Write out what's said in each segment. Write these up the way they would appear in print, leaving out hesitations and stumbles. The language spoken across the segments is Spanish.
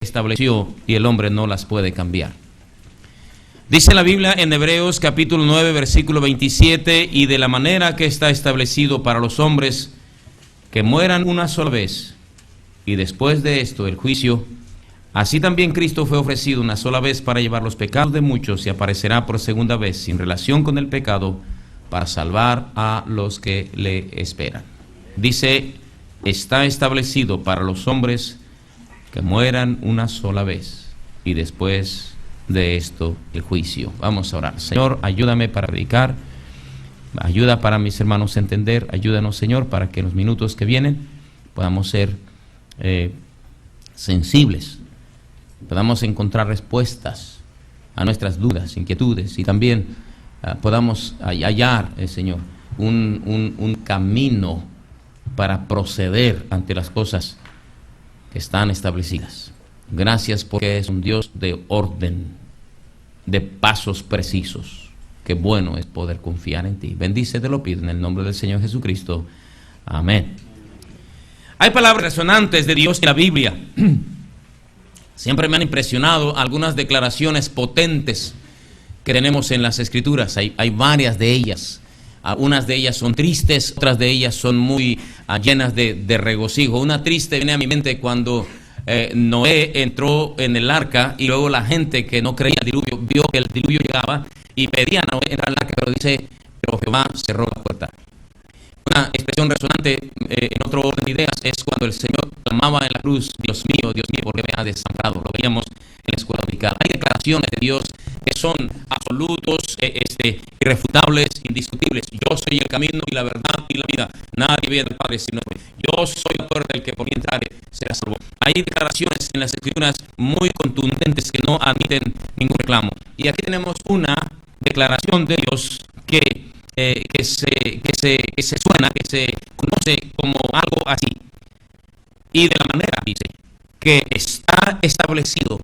estableció y el hombre no las puede cambiar. Dice la Biblia en Hebreos capítulo 9 versículo 27: y de la manera que está establecido para los hombres que mueran una sola vez y después de esto el juicio, así también Cristo fue ofrecido una sola vez para llevar los pecados de muchos y aparecerá por segunda vez sin relación con el pecado para salvar a los que le esperan. Dice, está establecido para los hombres que mueran una sola vez y después de esto el juicio. Vamos a orar. Señor, ayúdame para predicar, ayuda para mis hermanos a entender, ayúdanos, Señor, para que en los minutos que vienen podamos ser sensibles, podamos encontrar respuestas a nuestras dudas, inquietudes, y también podamos hallar, Señor, un camino para proceder ante las cosas que están establecidas. Gracias porque es un Dios de orden, de pasos precisos. Qué bueno es poder confiar en ti. Bendice, te lo pido en el nombre del Señor Jesucristo. Amén. Hay palabras resonantes de Dios en la Biblia. Siempre me han impresionado algunas declaraciones potentes que tenemos en las Escrituras. Hay varias de ellas. Unas de ellas son tristes, otras de ellas son muy llenas de regocijo. Una triste viene a mi mente cuando Noé entró en el arca y luego la gente que no creía el diluvio vio que el diluvio llegaba y pedían a Noé entrar al arca, pero dice, pero Jehová cerró la puerta. Una expresión resonante en otro orden de ideas es cuando el Señor clamaba en la cruz, Dios mío, ¿por qué me has desamparado? Lo veíamos en la escuela dominical. Hay declaraciones de Dios que son absolutos, irrefutables, indiscutibles. Yo soy el camino y la verdad y la vida. Nadie viene al Padre sino por mí. Yo soy la puerta, el que por mí entrare será salvo. Hay declaraciones en las Escrituras muy contundentes que no admiten ningún reclamo. Y aquí tenemos una declaración de Dios que se suena, que se conoce como algo así. Y de la manera, dice, que está establecido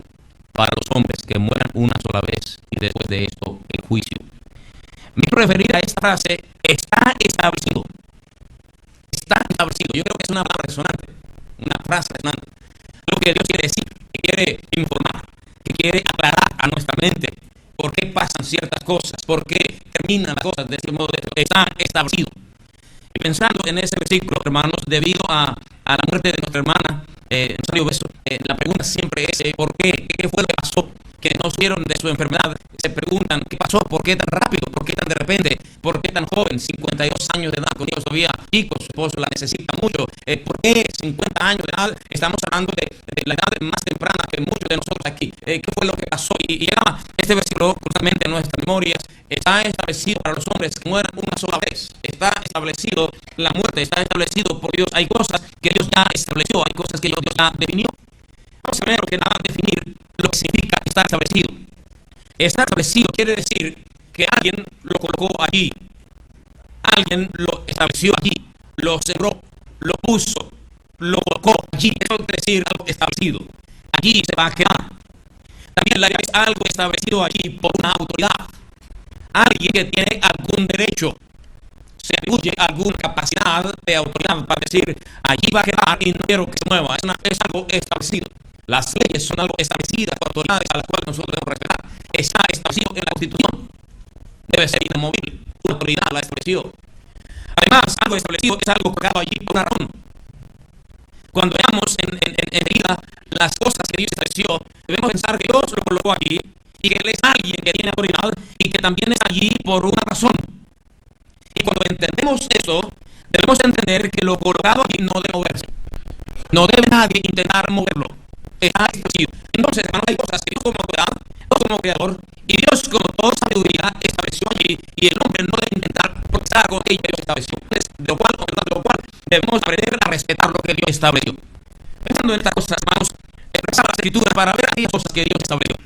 para los hombres que mueran una sola vez y después de esto el juicio. Me quiero referir a esta frase, está establecido. Está establecido. Yo creo que es una palabra resonante, una frase resonante. Lo que Dios quiere decir, que quiere informar, que quiere aclarar a nuestra mente por qué pasan ciertas cosas, por qué terminan las cosas de ese modo. Está establecido. Y pensando en ese versículo, hermanos, debido a la muerte de nuestra hermana, la pregunta siempre es ¿por qué? ¿Qué fue lo que pasó? Que no supieron de su enfermedad. Se preguntan ¿qué pasó? ¿Por qué tan rápido? ¿Por qué tan de repente? ¿Por qué tan joven? 52 años de edad, con hijos todavía chicos, su esposo la necesita mucho. ¿Por qué 50 años de edad? Estamos hablando de la edad más temprana que muchos de nosotros aquí. ¿Qué fue lo que pasó? Y llegaba este versículo constantemente en nuestras memorias. Está establecido para los hombres que mueran una sola vez. Está establecido la muerte, está establecido por Dios. Hay cosas que Dios ya estableció, hay cosas que Dios ya definió. Vamos a ver que nada definir lo que significa estar establecido. Estar establecido quiere decir que alguien lo colocó allí, alguien lo estableció allí, lo sembró, lo puso, lo colocó allí. Eso quiere decir algo establecido. Allí se va a quedar. También la es algo establecido allí por una autoridad. Alguien que tiene algún derecho, se atribuye alguna capacidad de autoridad para decir, allí va a quedar y no quiero que se mueva. Es algo establecido. Las leyes son algo establecidas por autoridades a las cuales nosotros debemos respetar. Está establecido en la Constitución. Debe ser inamovible. Una autoridad la estableció. Además, algo establecido es algo colocado allí por una razón. Cuando veamos en vida las cosas que Dios estableció, debemos pensar que Dios lo colocó allí y que Él es alguien que tiene autoridad y que también está allí por una razón. Y cuando entendemos eso, debemos entender que lo colocado allí no debe moverse. No debe nadie intentar moverlo. Está establecido. Entonces, hermanos, hay cosas que Dios como autoridad, Dios como creador, y Dios como toda sabiduría estableció allí, y el hombre no debe intentar forzar con ella Dios estableció. De lo cual debemos aprender a respetar lo que Dios estableció. Pensando en estas cosas, hermanos, empezar las Escrituras para ver aquellas cosas que Dios estableció.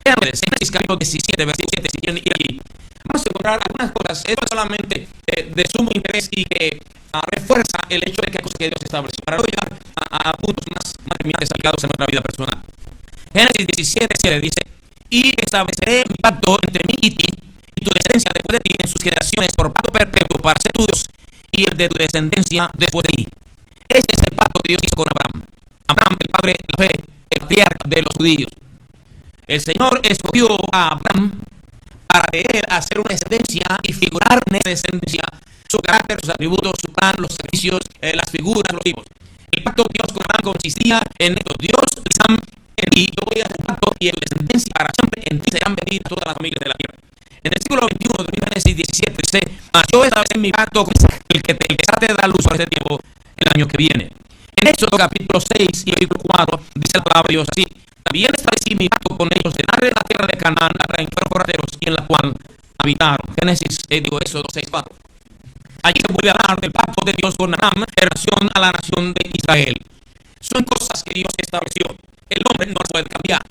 Génesis capítulo 17, versículo 7, si quieren ir allí, vamos a encontrar algunas cosas. Esto es solamente de sumo interés y que refuerza el hecho de que hay cosas que Dios estableció, para luego llegar a puntos más terminantes aplicados en nuestra vida personal. Génesis 17, 7 dice, y estableceré mi pacto entre mí y ti, y tu descendencia después de ti en sus generaciones por pacto perpetuo para ser tu Dios, y el de tu descendencia después de ti. Este es el pacto que Dios hizo con Abraham. Abraham, el padre de la fe, el patriarca de los judíos. El Señor escogió a Abraham para de él hacer una descendencia y figurar en esa descendencia su carácter, sus atributos, su plan, los servicios, las figuras, los tipos. El pacto de Dios con Abraham consistía en esto: Dios, Isam, en ti, yo voy a hacer pacto y en descendencia para siempre, en ti serán benditas todas las familias de la tierra. En el siglo 21 de Génesis 17 dice: mas yo establecí mi pacto con Isaac, el que te da luz por este tiempo, el año que viene. En Éxodo capítulo 6 y versículo 4 dice la palabra de Dios así: también establecí mi pacto con ellos de darle la tierra de Canaán, la tierra en fueron forrateros y en la cual habitaron. Éxodo 6:4. Allí se vuelve a hablar del pacto de Dios con Abraham en relación a la nación de Israel. Son cosas que Dios estableció. El hombre no puede cambiar.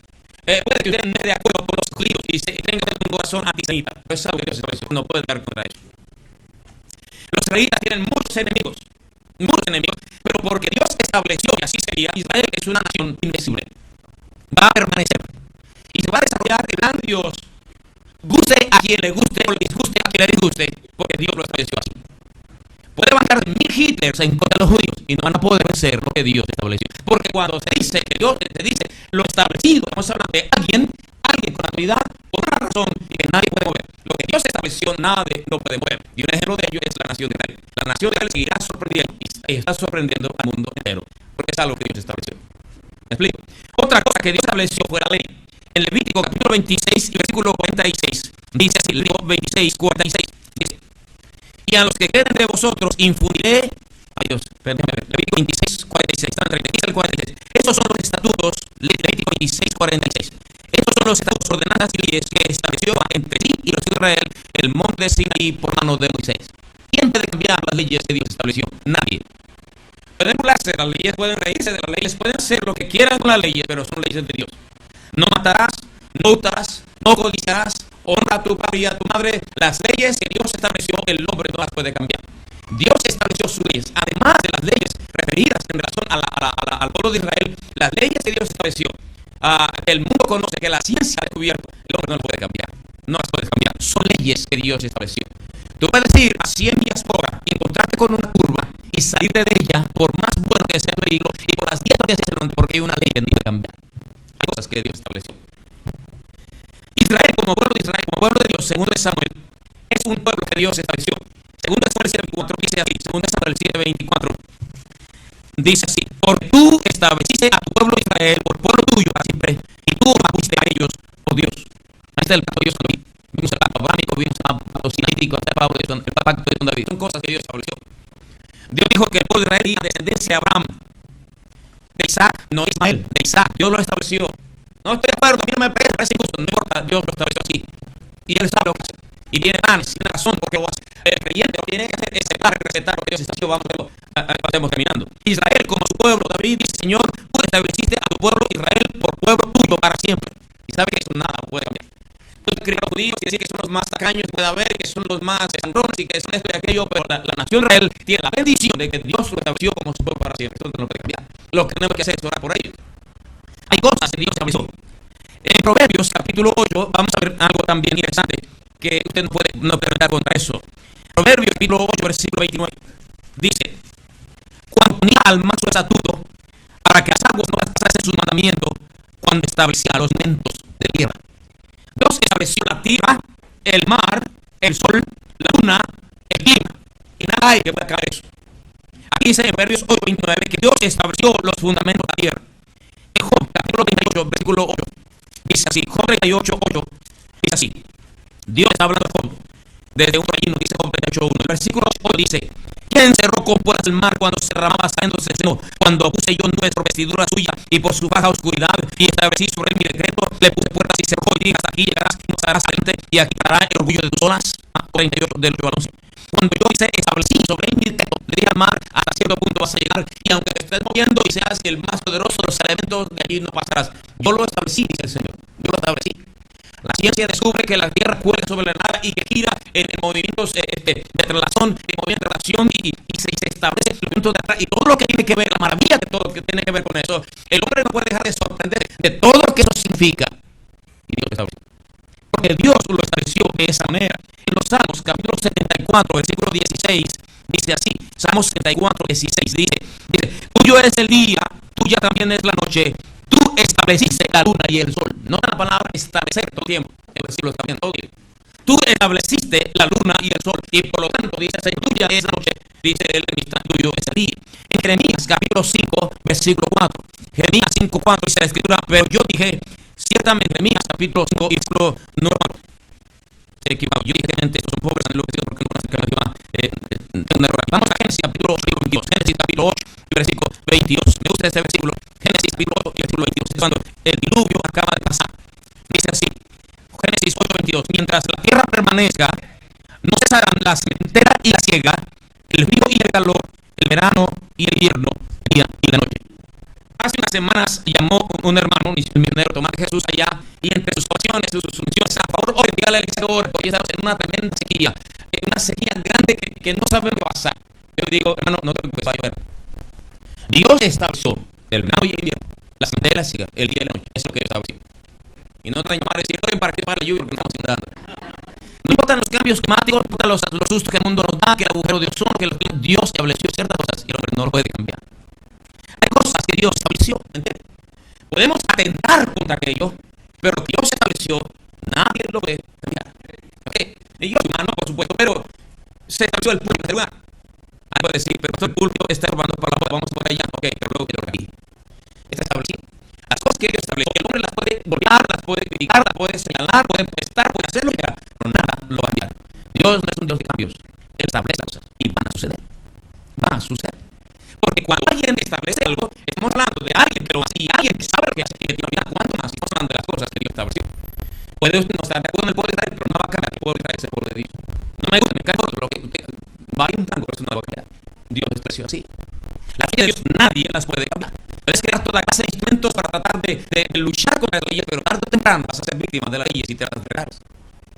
Puede que usted no esté de acuerdo con los judíos y tenga un corazón antisemita, pero es algo que Dios estableció. No puede dar contra eso. Los israelitas tienen muchos enemigos, pero porque Dios estableció, y así sería, Israel es una nación invencible. Va a permanecer y se va a desarrollar el plan de Dios, guste a quien le guste o le disguste a quien le disguste, porque Dios lo estableció así. Puede levantar 1000 Hitlers en contra de los judíos y no van a poder vencer lo que Dios estableció. Porque cuando se dice que Dios te dice lo establecido, estamos hablando de alguien con autoridad, por una razón y que nadie puede mover. Lo que Dios estableció, nadie lo puede mover. Y un ejemplo de ello es la nación de Israel. La nación de Israel seguirá sorprendiendo y está sorprendiendo al mundo entero, porque es algo que Dios estableció. ¿Me explico? Otra cosa que Dios estableció fue la ley. En Levítico capítulo 26 y versículo 46 dice así: Levítico 26, 46 dice: y a los que queden de vosotros infundiré, Levítico 26, 46, están 36 al 46. Estos son los estatutos, Levítico 26, 46. Estos son los estatutos, ordenanzas y leyes que estableció entre sí y los hijos de Israel el monte de Sinaí por mano de Moisés. ¿Quién puede cambiar las leyes que Dios estableció? Nadie. Pueden burlarse de las leyes, pueden reírse de las leyes, pueden hacer lo que quieran con las leyes, pero son leyes de Dios. No matarás, no hurtarás, no codiciarás, honra a tu padre y a tu madre. Las leyes que Dios estableció, el hombre no las puede cambiar. Dios estableció sus leyes, además de las leyes referidas en relación al pueblo de Israel, las leyes que Dios estableció. El mundo conoce que la ciencia ha descubierto, el hombre no las puede cambiar. No las puede cambiar, son leyes que Dios estableció. Tú puedes ir a 100 millas por hora y encontrarte con una curva y salir de ella, por más bueno que sea el peligro y por las dietas que sea, porque hay una ley que no puede cambiar. Hay cosas que Dios estableció. Israel, como pueblo de Israel, como pueblo de Dios, según Samuel, es un pueblo que Dios estableció. Según Samuel 7:24 dice así: según Samuel 7:24 dice así: porque tú estableciste a tu pueblo Israel por pueblo tuyo para siempre, y tú pusiste a ellos, oh Dios. Ahí está el pacto de Dios con David. Vimos el pacto abrámico, vimos el pacto sinaítico, el pacto de con David. Son cosas que Dios estableció. Dios dijo que el pueblo de Israel era descendencia de Abraham, de Isaac, no Ismael, de Isaac. Dios lo estableció. No estoy de acuerdo, a mí no me parece injusto, no importa, Dios lo estableció así. Y Él sabe lo que hace. Y tiene planes, tiene razón porque lo hace. El creyente lo tiene que hacer, es aceptar y recetar lo que Dios estableció. Vamos a verlo, estamos terminando. Israel, como su pueblo, David dice: Señor, tú estableciste a tu pueblo Israel por pueblo tuyo para siempre. Y sabe que eso nada puede cambiar. Tú te crees a los judíos y decir que son los más tacaños que puede haber, que son los más sangrones y que son esto y aquello, pero la nación Israel tiene la bendición de que Dios lo estableció como su pueblo para siempre. Eso no lo puede cambiar. Lo que tenemos que hacer es orar por ellos. Hay cosas que Dios estableció. En Proverbios capítulo 8 vamos a ver algo también interesante que usted no puede pelear contra eso. Proverbios capítulo 8 versículo 29 dice: cuando ponía al macho estatuto para que las aguas no pasasen sus mandamientos, cuando establecía los vientos de tierra. Dios estableció la tierra, el mar, el sol, la luna, el clima, y nada hay que pueda caer eso. Aquí dice en Proverbios 8:29 que Dios estableció los fundamentos de la tierra. En Job capítulo 38 versículo 8 dice así: Job 38:8 dice así. Dios está hablando de Job desde un reino, dice Job 38:1. El versículo 8 dice: ¿quién cerró con puertas el mar cuando se derramaba saliéndose el seno? Cuando puse yo nubes por vestidura suya y por su baja oscuridad, y establecí sobre él mi decreto, le puse puertas y cerró, y dije: hasta aquí llegarás y no saldrás adelante, y aquí estará el orgullo de tus olas. 38 del 8 al 11. Cuando yo establecí sobre él mi decreto, le dije al mar: hasta cierto punto vas a llegar, y aunque te estés moviendo y seas el más poderoso de los elementos, de allí no pasarás. Yo lo establecí, dice el Señor. Yo lo establecí. La ciencia descubre que la Tierra cuelga sobre la nada y que gira en movimientos de traslación, y se establece el movimiento de atrás y todo lo que tiene que ver, la maravilla de todo lo que tiene que ver con eso. El hombre no puede dejar de sorprender de todo lo que eso significa. Y Dios lo estableció. Porque Dios lo estableció de esa manera. En los Salmos, capítulo 74, versículo 16, dice así: Salmos 74, 16, dice: tuyo es el día, tuya también es la noche, Tú estableciste la luna y el sol. No la palabra establecer todo el tiempo. El versículo está bien, todo bien. Tú estableciste la luna y el sol, y por lo tanto, dice el Señor, tuya es la noche, dice el Enemistad tuyo es el día. En Jeremías capítulo 5, versículo 4. Jeremías 5, 4 dice la Escritura, pero yo dije, ciertamente, Jeremías capítulo 5, versículo 9. Se equivocó. Yo dije, gente, estos son pobres enloquecidos porque no hacen que me diga, tengo un error. Vamos a Génesis capítulo 22, Génesis capítulo 8, versículo 22. Me gusta este versículo. Génesis capítulo 8 y versículo 22. Es cuando el diluvio acaba de pasar. Dice así, Génesis 8, 22. Mientras la tierra permanezca, no cesarán la sementera y la siega, el frío y el calor, el verano y el invierno, el día y la noche. Hace unas semanas llamó un hermano, un misionero, Tomás de Jesús allá, y entre sus oraciones, sus funciones, a favor, hoy dígale al Señor, hoy estamos en una tremenda sequía, una sequía grande que no sabemos qué va a pasar. Yo le digo, hermano, no te preocupes, va a llover. Dios estableció el verano y el invierno, la sementera y la siega, el día y la noche. Eso es lo que Dios estableció. Y no traen llamar a decir, oren para que para la lluvia, porque estamos inundando. No importan los cambios climáticos, no importan los sustos que el mundo nos da, que el agujero de ozono, que Dios estableció ciertas cosas y el hombre no lo puede cambiar. Hay cosas que Dios estableció, ¿entiendes? Podemos atentar contra aquello, pero lo que Dios estableció, nadie lo puede cambiar. ¿Okay? Y yo, hermano, por supuesto, pero se estableció el púlpito en este lugar. Alguien puede decir, pero el púlpito está robando para la boda, vamos por allá. Ok, pero luego quiero aquí. Está establecido. Las cosas que Dios estableció, el hombre las puede golpear, las puede criticar, las puede señalar, puede prestar, puede hacerlo, pero nada lo va a cambiar. Dios no es un Dios de cambios. Él establece cosas y van a suceder. Va a suceder. Porque cuando alguien establece algo, estamos hablando de alguien que lo hace y alguien que sabe lo que hace y que tiene una cuánto más. Estamos hablando de las cosas que Dios estableció. Puede usted no estar de acuerdo con el pueblo de Israel, pero no va a cambiar que pueblo de Israel es el pueblo de Dios. No me gusta, me cae otro, pero que usted vaya un tango, eso no va a cambiar. Dios estableció así. Las leyes de Dios nadie las puede cambiar. Puedes crear toda clase de instrumentos para tratar de luchar contra las leyes, pero tarde o temprano vas a ser víctima de las leyes y te vas a entregar.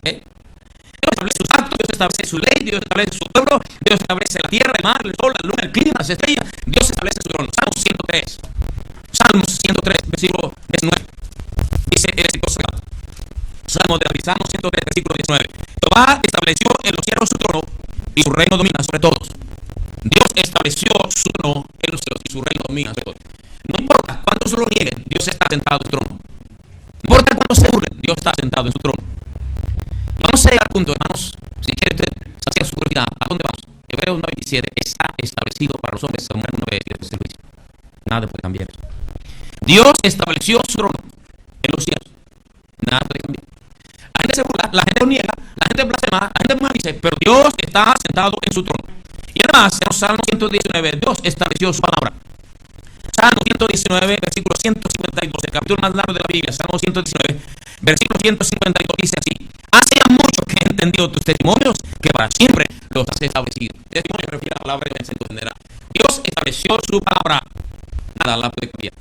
Dios establece sus actos, Dios establece su ley, Dios establece su pueblo, Dios establece la tierra, el mar, el sol, la luna, el clima, las estrellas. Dios establece su trono. Salmos 103. Salmos 103, versículo 19. Dice el escritor sagrado. Salmo de David, Salmo 103, versículo 19. Jehová estableció en los cielos su trono y su reino domina sobre todos. Dios estableció su trono en los cielos y su reino domina sobre todos. No importa cuántos lo nieguen, Dios está sentado en su trono. No importa cuántos se burlen, Dios está sentado en su trono. Vamos a ir al punto, hermanos. Si quiere usted saciar su curiosidad, ¿a dónde vamos? Hebreos 9:17 está establecido para los hombres, según 9:17 del juicio. Nada puede cambiar eso. Dios estableció su trono en los cielos. Nada puede cambiar. La gente se burla, la gente lo niega, la gente blasfema, la gente maldice, pero Dios está sentado en su trono. Y además, en los Salmos 119, Dios estableció su palabra. Salmo 119, versículo 152, el capítulo más largo de la Biblia, Salmo 119, versículo 152, dice así: hace ya mucho que he entendido tus testimonios, que para siempre los has establecido. Testimonio refiere a la palabra de Dios, entenderá. Dios estableció su palabra, nada la puede cambiar.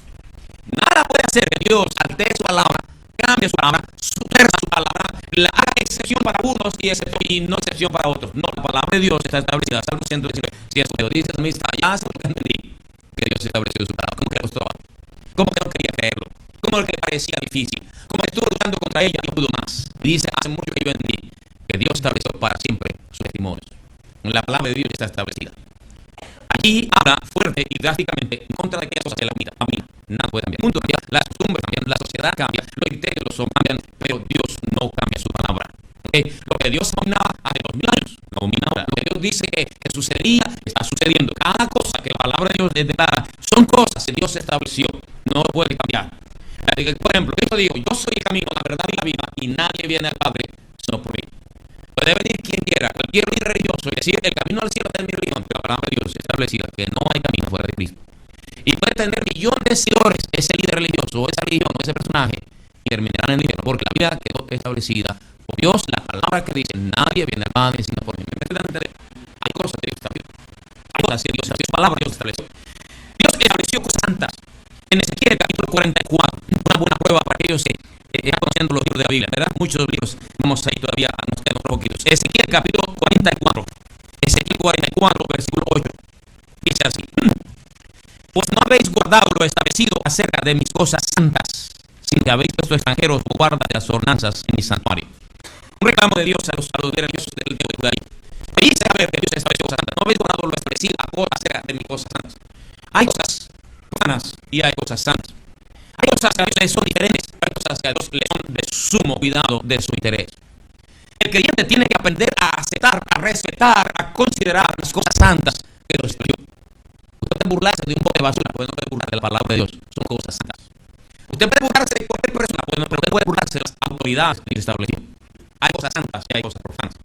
Nada puede hacer que Dios altere su palabra, cambie su palabra, supera su palabra, la haga excepción para unos y no excepción para otros. No, la palabra de Dios está establecida. Salmo 119, si eso dice la amistad, ya se lo entendí. Que Dios estableció su palabra. ¿Cómo que le costó? ¿Cómo que no quería creerlo? ¿Cómo que le parecía difícil? ¿Cómo que estuvo luchando contra ella y no pudo más? Y dice, hace mucho que yo entendí que Dios estableció para siempre sus testimonios. La palabra de Dios está establecida. Aquí habla fuerte y drásticamente en contra de aquellas cosas que la vida camina. Nada puede cambiar. El mundo cambia, las costumbres cambian, la sociedad cambia, los criterios cambian, pero Dios no cambia su palabra. Lo que Dios dominaba hace 2000 años, lo domina ahora. Lo que Dios dice que sucedería, está sucediendo. Cada cosa que la palabra de Dios declara son cosas que Dios estableció, no puede cambiar. Por ejemplo, yo digo, yo soy el camino, la verdad y la vida, y nadie viene al Padre sino por mí. Puede venir quien quiera, cualquier líder religioso, y decir, el camino al cielo está en mi religión, pero la palabra de Dios establecida que no hay camino fuera de Cristo. Y puede tener millones de seguidores ese líder religioso, o esa religión, o ese personaje, y terminarán en el infierno, porque la vida quedó establecida por Dios, la palabra que dice, nadie viene al Padre sino por mí. Hay cosas que Dios estableció. Hay cosas que Dios estableció, su palabra Dios estableció. Dios estableció cosas santas. En Ezequiel capítulo 44, una buena prueba para aquellos que están conociendo los libros de la Biblia, ¿verdad? Muchos libros, vamos ahí todavía, nos quedan otros poquitos. Ezequiel capítulo 44, Ezequiel 44, versículo 8, dice así: pues no habéis guardado lo establecido acerca de mis cosas santas, sino que habéis puesto extranjeros por guarda de las ordenanzas en mi santuario. Un reclamo de Dios a los religiosos del tiempo de judaísmo. Pedís saber que Dios estableció cosas santas. No habéis guardado lo establecido acerca de mis cosas santas. Hay cosas buenas y hay cosas santas. Hay cosas que a Dios le son diferentes, hay cosas que a Dios le son de sumo cuidado, de su interés. El creyente tiene que aprender a aceptar, a respetar, a considerar las cosas santas que Dios estableció. Usted puede burlarse de un bote de basura, pero no puede burlarse de la palabra de Dios. Son cosas santas. Usted puede burlarse de cualquier persona, pero usted puede burlarse de las autoridades que Dios estableció. Hay cosas santas y hay cosas profanas.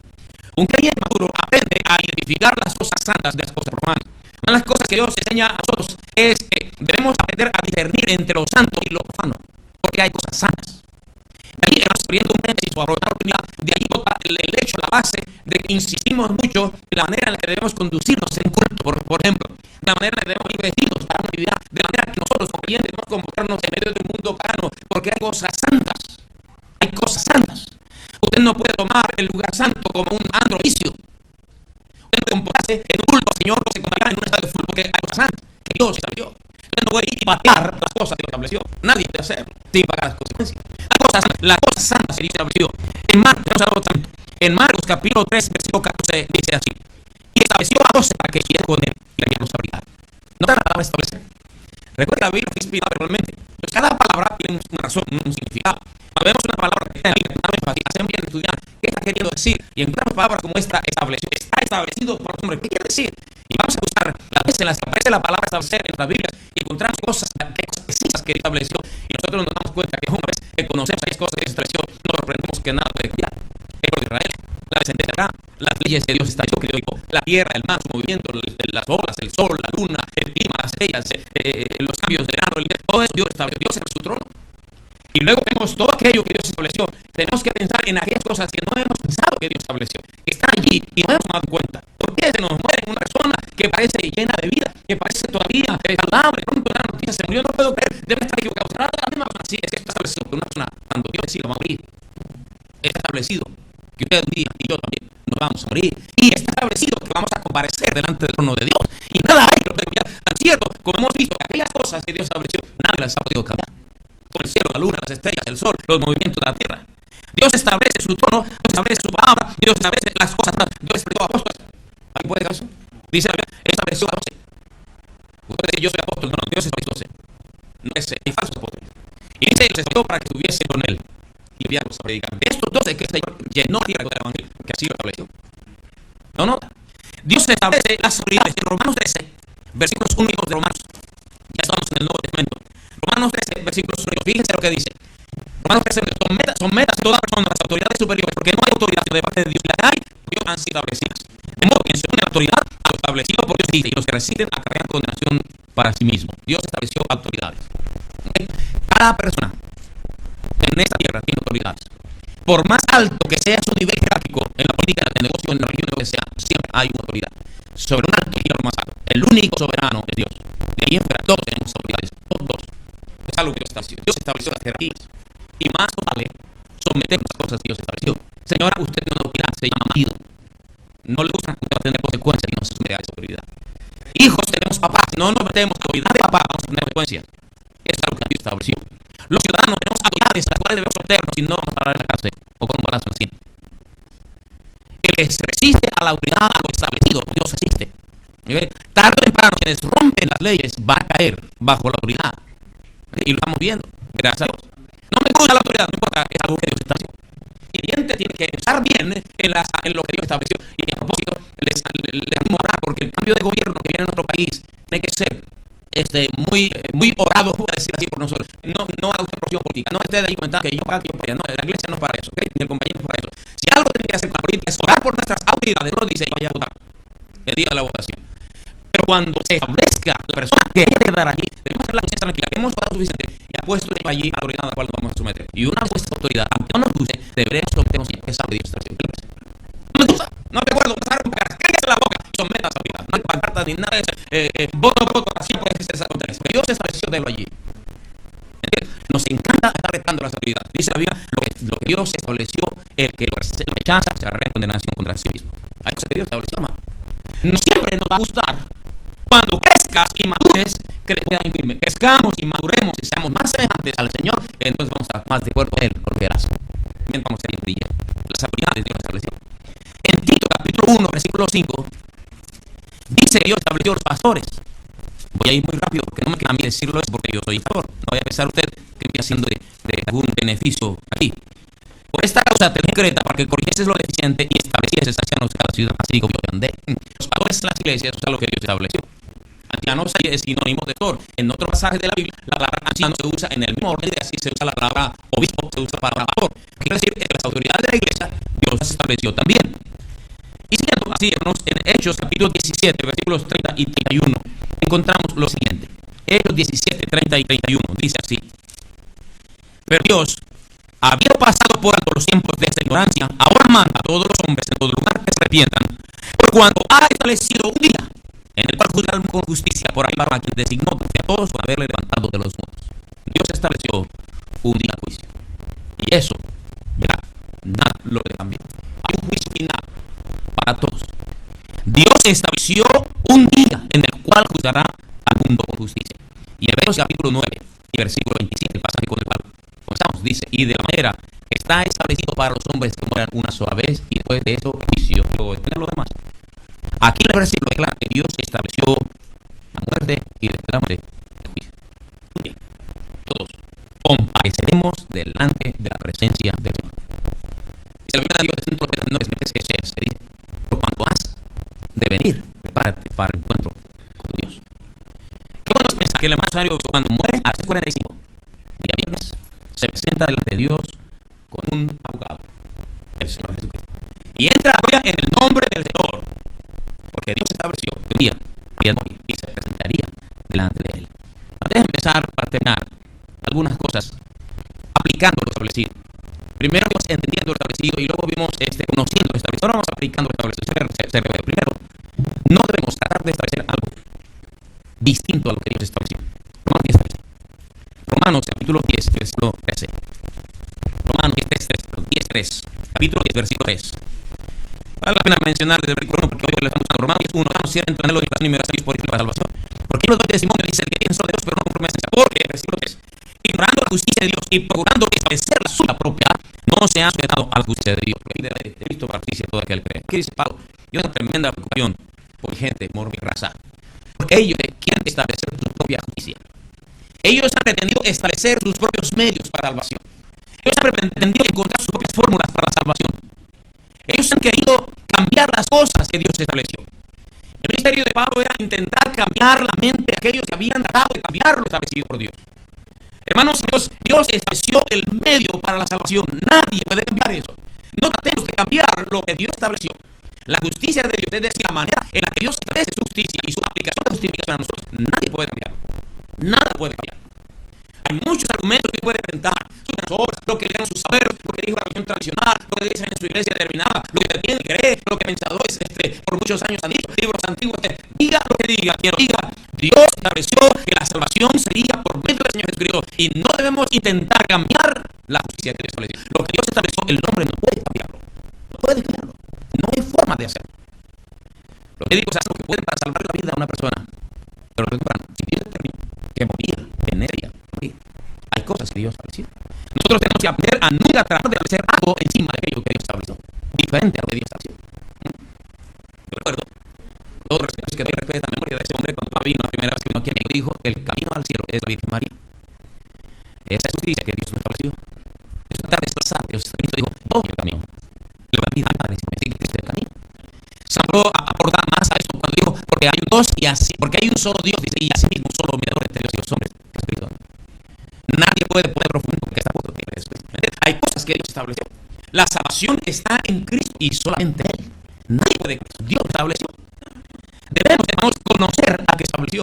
Un creyente maduro aprende a identificar las cosas santas de las cosas profanas. Una de las cosas que Dios enseña a nosotros es que debemos aprender a discernir entre lo santo y lo profano, porque hay cosas santas. De ahí, abriendo un paréntesis o aprovechar la oportunidad, de ahí el hecho, la base de que insistimos mucho en la manera en la que debemos conducirnos en culto, por ejemplo, de la manera en la que debemos ir vestidos para una actividad, de la manera que nosotros como creyentes debemos comportarnos en medio de un mundo cano, porque hay cosas santas. Hay cosas santas. Usted no puede tomar el lugar santo como un antro vicio. Usted no puede comportarse en un culto al Señor o se comportará en un estadio de fútbol porque hay cosas santas que Dios estableció. Usted no puede ir y patear las cosas que Dios estableció. Nadie puede hacerlo sin pagar las consecuencias. La cosa santa se estableció. En Marcos capítulo 3, versículo 14 dice así: y estableció a 12 para que siguieran con él y le dieran autoridad. ¿No te la palabra establecer? Recuerda, la Biblia fue inspirada verbalmente. Entonces, cada palabra tiene una razón, un significado. Cuando vemos una palabra que tiene una énfasis, hacemos bien estudiar qué está queriendo decir. Y encontramos palabras como esta: estableció, está establecido por hombre. ¿Qué quiere decir? Y vamos a buscar las veces en las que aparece la palabra establecer en las Biblias y encontramos cosas precisas que estableció. Y nosotros nos damos cuenta que una vez que conocemos esas cosas que estableció, nos sorprendemos que nada puede cambiar. El pueblo de Israel, la descendencia de Abraham, las leyes de Dios estableció, que Dios dijo, la tierra, el mar, su movimiento, las olas, el sol, la luna, el clima, las estrellas, los cambios de verano, todo eso Dios estableció. Dios en su trono. Y luego vemos todo aquello que Dios estableció. Tenemos que pensar en aquellas cosas que no hemos pensado que Dios estableció, que están allí y no hemos tomado cuenta. ¿Por qué se nos muere una persona que parece llena de vida, que parece todavía saludable? Pronto una noticia se murió, no puedo creer, debe estar equivocado. Será la misma persona, sí, es que está establecido que una persona, cuando Dios decide va a morir, está establecido que usted un día y yo también nos vamos a morir. Y está establecido que vamos a comparecer delante del trono de Dios. Y nada hay que lo cambiar. Tan cierto como hemos visto que aquellas cosas que Dios estableció, nadie las ha podido cambiar. El cielo, la luna, las estrellas, el sol, los movimientos de la tierra. Dios establece su trono, Dios establece su palabra, Dios establece las cosas, Dios estableció apóstoles. ¿Alguien puede decir eso? Dice la Biblia, estableció a 12. Usted dice, yo soy apóstol, no, Dios estableció 12. No es, hay falsos apóstoles. Y dice, los estableció para que estuviese con él y enviarlos a predicar. De estos 12 que el Señor llenó la tierra con el evangelio, que así lo estableció. No, no. Dios establece las autoridades. En Romanos 13, versículos 1 y 2 de Romanos. Ya estamos en el Nuevo Testamento. Romanos 13, versículos 1 y 2. Fíjense lo que dice. Romanos 13, sometas toda persona a las autoridades superiores, porque no hay autoridad sino de parte de Dios. La hay, Dios han sido establecidas. De modo que se une la autoridad a lo establecido por Dios dice, y los que resisten acarrean condenación para sí mismos. Dios estableció autoridades. ¿Okay? Cada persona en esta tierra tiene autoridades. Por más alto que sea su nivel jerárquico en la política, en el negocio, en la religión, en lo que sea, siempre hay una autoridad. Sobre un alto y lo más alto. El único soberano es Dios. De ahí en fuera, todos tenemos autoridades. Todos. Es algo que Dios estableció. Dios estableció las jerarquías. Y más vale someternos a cosas que Dios estableció. Señora, usted tiene una autoridad, se llama marido. No le gusta tener consecuencias y no se somete a esa autoridad. Hijos, tenemos papás. No nos metemos a la autoridad de papá, vamos a tener consecuencias. Es algo que Dios estableció. Los ciudadanos tenemos autoridades a las cuales debemos someternos y no vamos a parar en la cárcel o con un balazo en la sien. El que se resiste a la autoridad, a lo establecido, Dios resiste. ¿Okay? Tarde o temprano, quienes rompen las leyes van a caer bajo la autoridad. Y lo estamos viendo, gracias a Dios. No me gusta la autoridad, no importa, es algo que Dios estableció. El cliente tiene que pensar bien en lo que Dios estableció. Y a propósito, les animo a orar, porque el cambio de gobierno que viene en nuestro país tiene que ser muy orado, voy a decir así por nosotros. No a usted presión política, no esté de ahí comentando que yo para aquí, yo para allá. No, la iglesia no es para eso, ¿okay? Ni el compañero es para eso. Si algo tiene que hacer con la política es orar por nuestras autoridades, no dice vaya a votar el día de la votación. Pero cuando se establezca la persona que haya de dar allí, debemos hacer la conciencia tranquila, que hemos votado suficiente y ha puesto allí a la autoridad a la cual nos vamos a someter. Y una vez esta autoridad, aunque no nos guste, deberemos someternos y empezar a Dios. No me gusta, no te acuerdo, empezar a comparar, cállate la boca y someta a esa autoridad. No hay pancartas ni nada de eso. Voto, así puede ser esa autoridad. Pero Dios estableció de lo allí. ¿Entiendes? Nos encanta estar retando las autoridades. Dice la Biblia, lo que Dios estableció, el que lo rechaza se agarra en condenación contra sí mismo. Hay cosas que Dios estableció, hermano. No siempre nos va a gustar. Cuando crezcas y madures, firme. Crezcamos y maduremos y seamos más semejantes al Señor, entonces vamos a estar más de acuerdo con Él, porque verás. También vamos a ir brillando. Las autoridades Dios estableció. En Tito, capítulo 1, versículo 5, dice que Dios estableció los pastores. Voy a ir muy rápido porque no me queda a mí decirlo, es porque yo soy favor. No voy a pensar usted que estoy haciendo de algún beneficio aquí. Por esta causa te decreta para que corrigieses lo deficiente y establecieses ancianos cada ciudad, así como yo andé. Los pastores en las iglesias, eso es lo que Dios estableció. Ancianos es sinónimo de pastor. En otro pasaje de la Biblia, la palabra anciano se usa en el mismo orden de así se usa la palabra obispo, se usa para pastor. Quiere decir que las autoridades de la iglesia, Dios las estableció también. Y siguiendo así, hermanos, en Hechos capítulo 17, versículos 30 y 31, encontramos lo siguiente. Hechos 17, 30 y 31, dice así. Pero Dios, habiendo pasado por alto los tiempos de esta ignorancia, ahora manda a todos los hombres en todo lugar que se arrepientan, por cuanto ha establecido un día en el cual juzgar con justicia por ahí para quien designó a todos por haberle levantado de los muertos. Dios estableció un día de juicio. Y eso, ya, nada lo cambia. Hay un juicio final para todos. Dios estableció un día en el cual juzgará al mundo con justicia. Y Hebreos capítulo 9 y versículo 27, el pasaje con el cual comenzamos, dice, y de la manera que está establecido para los hombres que mueran una sola vez y después de eso juicio, luego de lo demás. Aquí el versículo declara que Dios estableció la muerte y después de la muerte el juicio. Muy bien. Todos compareceremos delante de la presencia del Señor. Y se le viene a Dios dentro de los meses que se dice, por cuanto has de venir, prepárate para el encuentro con Dios. Qué bueno es pensar que el hermano cuando muere a las 45, día viernes, se presenta delante de Dios con un abogado, el Señor Jesucristo. Y entra a gloria en el nombre del Señor. Porque Dios estableció que un día había de morir y se presentaría delante de él. Antes de empezar, para terminar, algunas cosas aplicando lo establecido. Primero vimos entendiendo lo establecido y luego vimos conociendo lo establecido. Ahora vamos aplicando lo establecido. Primero, no debemos tratar de establecer algo distinto a lo que Dios estableció. Romanos capítulo 10, versículo 13. Romanos 10, 3. Capítulo 10, versículo 3. Vale la pena mencionar desde el versículo 1 porque hoy le estamos usando Romanos 1, estamos siendo anhelo de y migración por la salvación. Porque no doy testimonio, dice el que pienso de Dios, pero no conforme a esencia. Porque, versículo 3, ignorando la justicia de Dios y procurando establecer la suya propia, no se ha sujetado a la justicia de Dios. He visto la justicia de todo aquel que cree. ¿Qué dice Pablo? Yo tengo tremenda preocupación por gente, por mi raza. Porque ellos quieren establecer su propia justicia. Ellos han pretendido establecer sus propios medios para la salvación. Ellos han pretendido encontrar sus propias fórmulas para la salvación. Ellos han querido cambiar las cosas que Dios estableció. El ministerio de Pablo era intentar cambiar la mente de aquellos que habían tratado de cambiar lo establecido por Dios. Hermanos, Dios estableció el medio para la salvación. Nadie puede cambiar eso. No tratemos de cambiar lo que Dios estableció. La justicia de Dios, es decir, la manera en la que Dios establece su justicia y su aplicación de justificación a nosotros, nadie puede cambiar. Nada puede cambiar. Hay muchos argumentos que puede presentar, sus obras, lo que digan sus saberes, lo que dijo la religión tradicional, lo que dicen en su iglesia determinada, lo que tienen que creer, lo que pensadores por muchos años han dicho, libros antiguos, diga lo que diga, quien lo diga. Dios estableció que la salvación sería por medio del Señor Jesucristo y no debemos intentar cambiar la justicia que Dios estableció. Lo que Dios estableció, el hombre no puede cambiarlo. No puede cambiarlo. No hay forma de hacerlo. Los médicos hacen lo que pueden para salvar la vida a una persona. Pero recuerden, si Dios determinó que moría en ella, hay cosas que Dios estableció. Nosotros tenemos que aprender a nunca tratar de hacer algo encima de aquello que Dios estableció, diferente a lo que Dios estableció. Yo recuerdo, todos los respetos que doy respeto a la memoria de ese hombre cuando vino la primera vez que vino aquí, me dijo: el camino al cielo es la Virgen María. Esa es justicia que Dios nos estableció. Es tratar de desplazar. Dios dijo: todo el camino. Le va a pedir al Padre, si me sigue el camino. Se habló a aportar más a esto cuando dijo: porque hay un dos y así, porque hay un solo Dios, dice, y así mismo un solo mediador entre Dios y los hombres, Jesucristo. Nadie puede poner profundo porque está puesto que es. Hay cosas que Dios estableció. La salvación está en Cristo y solamente Él. Nadie puede. Dios estableció. Debemos conocer a que estableció.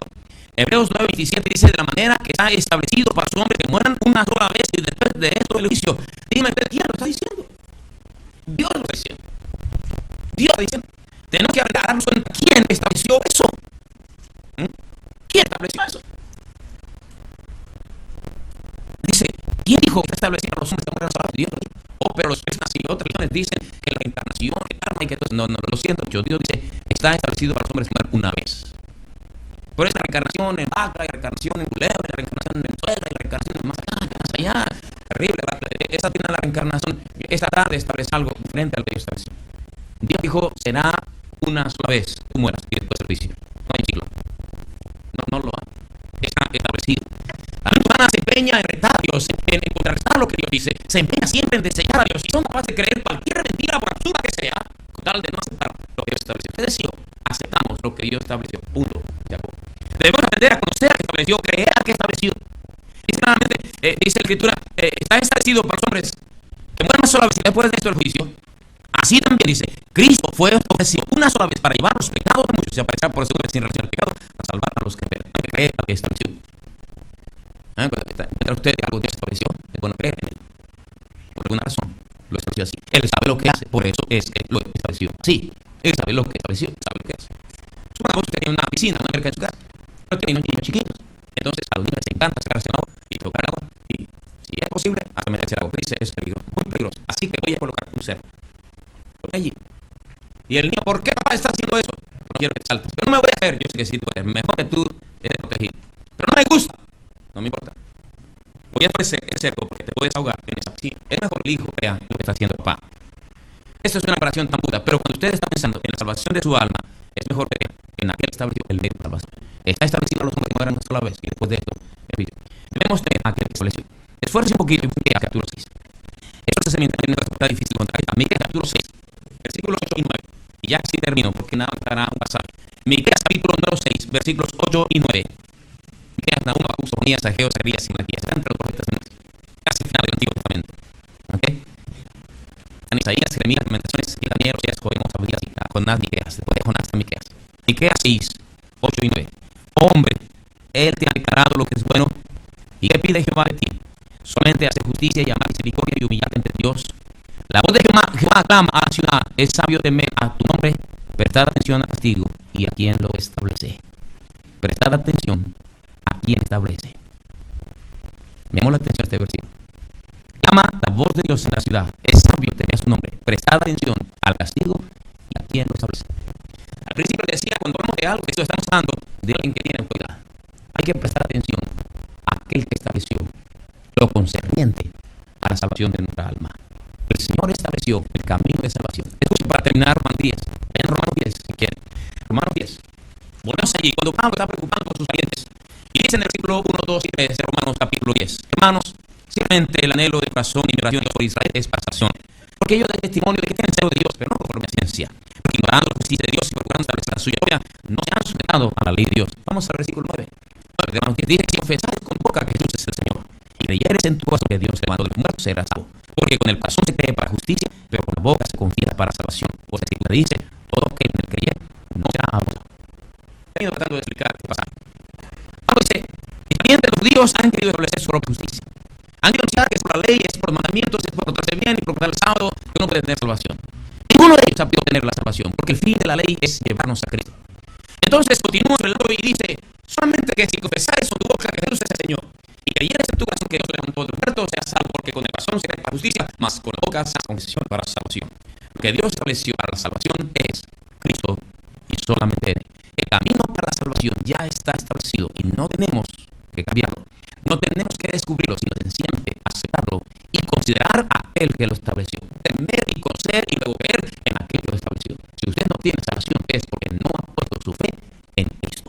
Hebreos 9:27 dice: de la manera que está establecido para los hombres que mueran una sola vez y después de esto el juicio. Dime, ¿quién lo está diciendo? Dios lo está diciendo. Dios lo está diciendo. Tenemos que darnos cuenta quién estableció eso. ¿Quién estableció eso? Dice: ¿quién dijo que está establecido a los hombres que mueran sola vez? Dios lo dijo. Pero los cristianos y otras religiones dicen que la encarnación, el karma y que todo. No, lo siento mucho. Dios dice: está establecido para los hombres que mueran una vez. Por eso la reencarnación en vaca, la reencarnación en culebra, la reencarnación en suegra, la reencarnación en más allá. Terrible. Esa tiene la reencarnación. Esta tarde establece algo diferente a lo que Dios estableció. Dios dijo: será una sola vez tú mueras y después el juicio. No hay ciclo. No lo hay. está establecido. La mente humana se empeña en retar a Dios, en contrarrestar lo que Dios dice, se empeña siempre en desechar a Dios y son capaces de creer cualquier mentira, por absurda que sea, con tal de no aceptar lo que Dios estableció. Es decir, aceptamos lo que Dios estableció. Punto. Debemos aprender a conocer al que estableció, creer al que estableció. Dice claramente, dice la Escritura, está establecido para los hombres que mueran una sola vez y después de esto el juicio. Así también dice, Cristo fue ofrecido una sola vez para llevar los pecados de muchos y aparecer por segunda vez sin relación al pecado, para salvar a los que creen al que estableció. Cuando encuentra usted algo que Dios estableció, es bueno creer en él. Por alguna razón lo estableció así. Él sabe lo que hace, por eso es que lo estableció así. Él sabe lo que estableció, sabe lo que hace. Supongamos que usted tiene una piscina, una alberca en su casa, pero tiene unos niños chiquitos. Entonces a los niños les encanta sacarse en agua y tocar agua. Y si es posible, hasta meterse al agua. Dice, es peligroso, muy peligroso. Así que voy a colocar un cerco allí. Y el niño, ¿por qué papá está haciendo eso? No quiero que te saltes. Pero no me voy a hacer. Yo sé que sí, tú eres mejor que tú, eres protegido. Pero no me gusta. No me importa. Voy a ofrecer el cerco porque te puedes ahogar en esa piscina. Es mejor el hijo vea lo que está haciendo el papá. Esto es una operación tan pura, pero cuando usted está pensando en la salvación de su alma, es mejor que en aquel estableció el medio de salvación. Está establecido a los hombres que mueran una sola vez y después de esto, debemos tener a aquel que estableció. Esfuerce un poquito y Miqueas capítulo 6. Eso se me entiende está difícil contra esta. Miqueas capítulo 6, versículos 8 y 9. Y ya así termino, porque nada estará un pasaje. Miqueas capítulo número 6, versículos 8 y 9. Miqueas, Nahum, Habacuc, Sofonías, Ageo, Zacarías y Malaquías. Están entre los profetas de Moisés. Casi el final del Antiguo Testamento. ¿Ok? Están Isaías, Jeremías, Lamentaciones, y Daniel, Oseas, Joel, Abdías, y Jonás, Miqueas. Después de Jonás está Miqueas. Miqueas 6, 8 y 9. Hombre, él te ha declarado lo que es bueno. ¿Y qué pide Jehová de ti? Solamente hacer justicia y amar misericordia y humillarte ante Dios. La voz de Jehová clama a la ciudad. Es sabio temer a tu nombre. Prestad atención al castigo y a quien lo establece. Prestad atención a quien establece. Me llamó la atención este versículo. Clama la voz de Dios en la ciudad. Es sabio temer su nombre. Prestad atención al castigo y a quien lo establece. Al principio decía, cuando hablamos de algo que estamos hablando de alguien que tiene autoridad, hay que prestar atención a aquel que estableció lo concerniente a la salvación de nuestra alma. El Señor estableció el camino de salvación. Escuchen para terminar Romanos 10. Vean Romanos 10 si quieren. Romanos 10. Volvemos allí. Cuando Pablo está preocupado por sus parientes. Y dice en el versículo 1, 2 y 3 de Romanos capítulo 10. Hermanos, ciertamente el anhelo de corazón y mi oración por Israel es para salvación. Porque ellos dan testimonio de que tienen celo de Dios, pero no por mi ciencia. Porque ignorando la justicia de Dios y procurando establecer la suya propia, no se han sujetado a la ley de Dios. Vamos al versículo 9. De Romanos 10 dice, si confesares con boca que Jesús es el Señor, y creyeres en tu corazón que Dios levantó de los muertos, serás salvo. Porque con el corazón se cree para justicia, pero con la boca se confiesa para salvación. Pues la Escritura dice, todo aquel en el creyere no será abusado. He ido tratando de explicar qué pasa. Pablo dice, y también de los judíos han querido establecer su propia justicia. Han querido anunciar que es por la ley, es por los mandamientos, es por tratarse bien y proclamar el sábado que uno puede tener salvación. Ninguno de ellos ha podido tener la salvación, porque el fin de la ley es llevarnos a Cristo. Entonces continúa el y dice, solamente que si confesares con tu boca que Jesús es el Señor, y creyeres en tu corazón que Dios levantó de los muertos, seas salvo, porque con el corazón se cree para justicia, mas con la boca se hace confesión para salvación. Lo que Dios estableció para la salvación es Cristo y solamente Él. El camino para la salvación ya está establecido y no tenemos que cambiarlo. No tenemos que descubrirlo, sino sencillamente aceptarlo y considerar a aquel que lo estableció. Temer y conocer y luego ver en aquel que lo estableció. Si usted no tiene salvación es porque no ha puesto su fe en Cristo.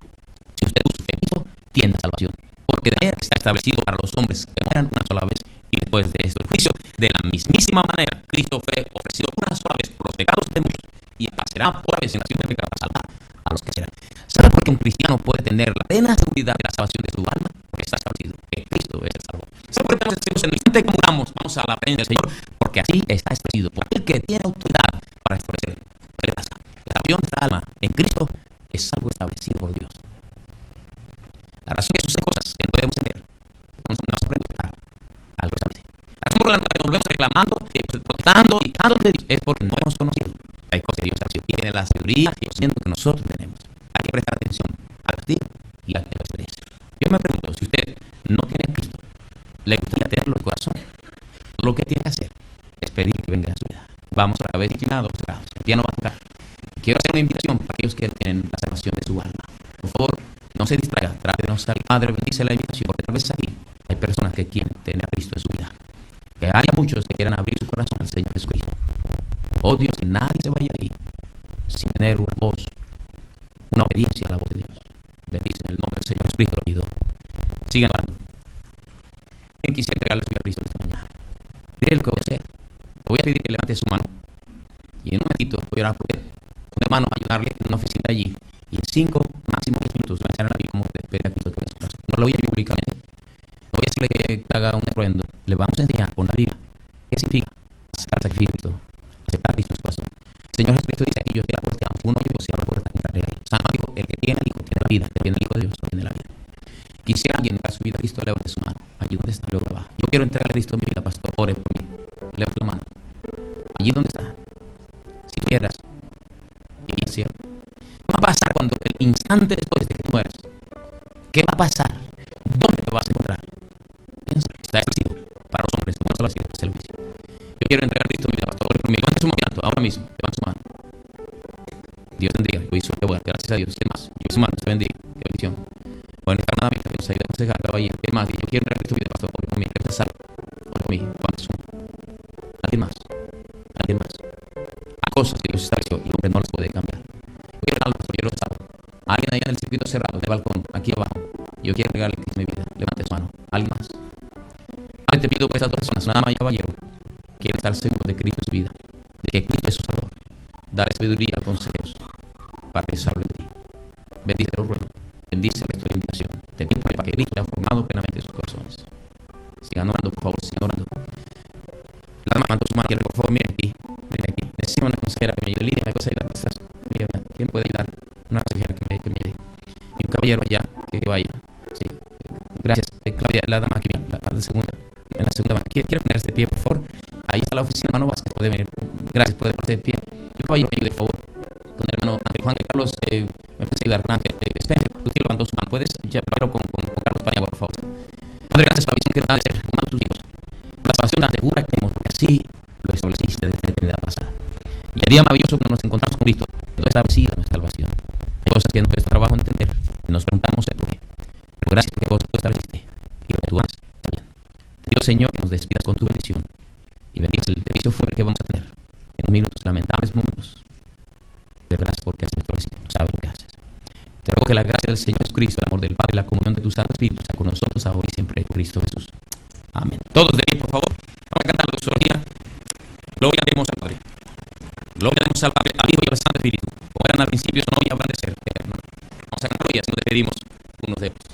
Si usted puso su fe en Cristo, tiene salvación. Porque de él está establecido para los hombres que mueran una sola vez y después de esto el juicio. De la mismísima manera, Cristo fue ofrecido una sola vez por los pecados de muchos y aparecerá por vez en la ciudad de pecado para salvar a los que serán. ¿Sabe por qué un cristiano puede tener la plena seguridad de la salvación de su alma? Porque está establecido que Cristo es el Salvador. ¿Sabe por qué podemos decir en el instante que muramos, vamos a la presencia del Señor? Porque así está establecido por el que tiene autoridad para establecer. ¿Qué le pasa? La salvación de nuestra alma en Cristo es algo establecido por Dios. La razón que suceden cosas que no podemos entender, nos aprende algo establecido. La razón por la que nos volvemos reclamando, protestando y dando de Dios es porque no hemos conocido. Hay cosas que Dios estableció. Tiene la sabiduría y el conocimiento que nosotros tenemos. Hay que prestar atención al castigo y a la experiencia. Yo me pregunto, si usted no tiene Cristo, ¿le gustaría tenerlo en el corazón? Lo que tiene que hacer es pedir que venga a su vida. Vamos a la vez inclinados, el piano va a tocar. Quiero hacer una invitación para aquellos que tienen la salvación de su alma. Por favor, no se distraiga, trate de no salir. Padre, bendice la invitación, porque tal vez aquí hay personas que quieren tener a Cristo en su vida. Que haya muchos que quieran abrir su corazón al Señor Jesucristo. Oh Dios, que nadie se vaya ahí sin tener una voz, una obediencia a la voz de Dios. Bendice en el nombre del Señor Jesucristo. Sigan orando. ¿Quién quisiera entregarle su vida a Cristo esta mañana? Dile lo que voy a hacer. Le voy a pedir que levante su mano. Y en un momentito voy a orar por él. Un hermano a ayudarle en una oficina allí. Y en 5, máximo 10 minutos va a enseñar a mí cómo pedir a Cristo por su corazón. No lo voy a públicamente. No voy a decirle que haga un estruendo. Le vamos a enseñar con la Biblia qué significa aceptar sacrificio, aceptar a Cristo en su corazón. El Señor Jesucristo dice aquí: yo estoy a la puerta, uno que se abre la puerta, entraré ahí. San Juan dijo: el que tiene el Hijo tiene la vida, el que tiene el Hijo de Dios tiene la vida. Quisiera alguien dar su vida a Cristo, levante su mano. Allí donde está, luego abajo. Yo quiero entregar a Cristo en mi vida, pastor. Ore por mí. Levante la mano. Allí donde está. Si quieras. Y es cierto. ¿Qué va a pasar cuando el instante después de que tú mueras? ¿Qué va a pasar? ¿Dónde te vas a encontrar? Está establecido para los hombres. No solo así de servicio. Yo quiero entregar a Cristo en mi vida, pastor. Ore por mí. Levante su mano ahora mismo. Levante su mano. Dios bendiga. Yo hice qué bueno. Gracias a Dios. ¿Qué más? Yo hice su mano. Dios bendiga. Qué bendición. Bueno, está nada más que nos ayude a aconsejar, caballero. ¿Qué más? Yo quiero entregar a Cristo en mi vida, pastor. Ore por mí. Que salve. Ore por mí. Levante su mano. ¿Alguien más? ¿Alguien más? Hay cosas que Dios estableció y el hombre no las puede cambiar. Yo quiero algo, yo lo sabe. Alguien allá en el circuito cerrado, de balcón, aquí abajo. Yo quiero regalarle Cristo en mi vida. Levante su mano. ¿Alguien más? Ahora te pido por esas dos personas, nada más, caballero. Quieren estar seguros de Cristo en su vida, de que Cristo es su Salvador. Dale sabiduría, consejos para que salve de ti. Bendice los ruegos. Bendice nuestra invitación. Te pido para que Cristo haya formado plenamente sus corazones. Sigan orando, por favor, sigan orando. La dama mandó su mano, por favor, miren aquí. Miren aquí. Necesito una consejera que me ayude. Lidia, me puede ayudar. ¿Quién puede ayudar? Una consejera que me ayude. Y un caballero allá que vaya. Sí. Gracias. Claudia, la dama aquí, la parte segunda. En la segunda mano. ¿Quiere ponerse de pie, por favor? Ahí está la oficina, hermano Vázquez. Puede venir. Gracias, puede ponerse de pie. Y un caballero me ayude, por favor. Con el hermano Ángel. Juan Carlos, me puede ayudar. Ángel, Spencer, usted levantó su mano. ¿Puedes llevarlo con Carlos Paniagua, por favor? Padre, gracias por la visión que da de ser uno de tus hijos. La salvación asegura que porque así lo estableciste desde la eternidad pasada. Y el día maravilloso que nos encontramos con Cristo, todo establecida nuestra salvación. Hay cosas que no cuesta trabajo entender y nos preguntamos el por qué. Pero gracias que vos tú estableciste y que tú haces también. Te pido, Señor, que nos despidas con tu bendición y bendigas el servicio fuerte que vamos a tener en unos minutos, lamentables momentos. Te gracias porque has establecido, sabes lo que haces. Te ruego que la gracia del Señor Jesucristo, el amor del Padre y la comunión de tu Santo Espíritu sea con nosotros ahora y siempre en Cristo Jesús. Amén. Todos de pie, por favor. Vamos a cantar la doxología. Gloria a Dios al Padre. Gloria a Dios al Padre, al Hijo y al Santo Espíritu. Como eran al principio, eso no voy a hablar de ser. Vamos a cantarlo y así nos despedimos unos de otros.